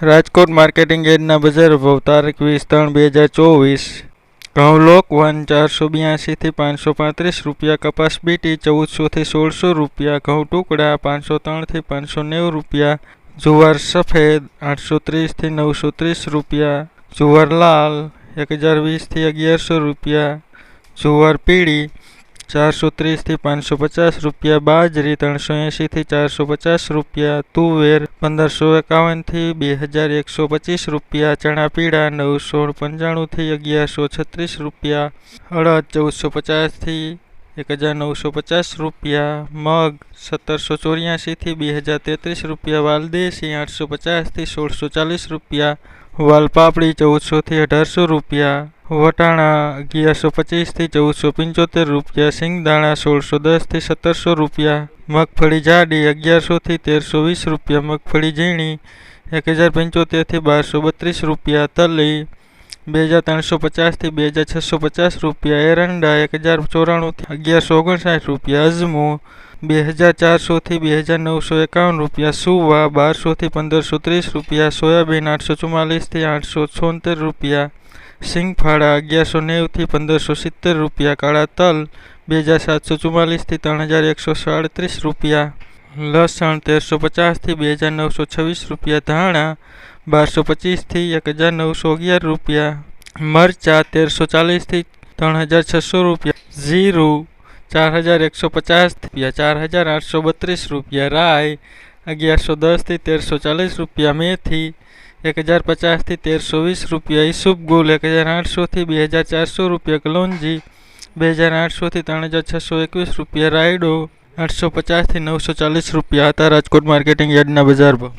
Rajkot marketing યાર્ડના બજાર ભાવ તારીખ 20/3/2024। ઘઉં લોકવન 482 થી 535 રૂપિયા, કપાસ બીટી 1400 થી 1600 રૂપિયા, ઘઉં ટુકડા 503 થી 590 રૂપિયા, જુવાર સફેદ 830 થી 930 રૂપિયા, જુવાર લાલ 1020 થી 1100 રૂપિયા, જુવાર પીળી 430 થી 550 રૂપિયા, બાજરી 380 થી 450 રૂપિયા, તુવેર 1551 થી 2125 રૂપિયા, ચણા પીળા 995 થી 1136 રૂપિયા, અડદ 1450 થી 1950 રૂપિયા, મગ 1784 થી 2033 રૂપિયા, વાલદેશી 850 થી 1640 રૂપિયા, વાલપાપડી 1400 થી 1800 રૂપિયા, વટાણા 1125 થી 1475 રૂપિયા, સિંગદાણા 1610 થી 1700 રૂપિયા, મગફળી જાડી 1100 થી 1320 રૂપિયા, મગફળી ઝીણી 1075 થી 1232 રૂપિયા, તલી 2350 થી 2650 રૂપિયા, એરંડા 1094 થી 1159 રૂપિયા, અજમો 2400 થી 2951 રૂપિયા, સુવા 1200 થી 1530 રૂપિયા, સોયાબીન 844 થી 876 રૂપિયા, સિંગફાળા 1190 થી 1570 રૂપિયા, કાળા તલ 2744 થી 3137 રૂપિયા, લસણ 1350 થી 2926 રૂપિયા, ધાણા 1225 થી 1911 રૂપિયા, મરચા 1340 થી 3600 રૂપિયા, જીરું 4150 રૂપિયા, 4832 રૂપિયા, રાઈ 1110 થી 1340 રૂપિયા, મેથી 1050 થી 1320 રૂપિયા, ઈસબગુલ 1800 થી 2400 રૂપિયા, કલોંજી 2800 થી 3621 રૂપિયા, રાયડો 850 થી 940 રૂપિયા હતા રાજકોટ માર્કેટિંગ યાર્ડના બજાર ભાવ।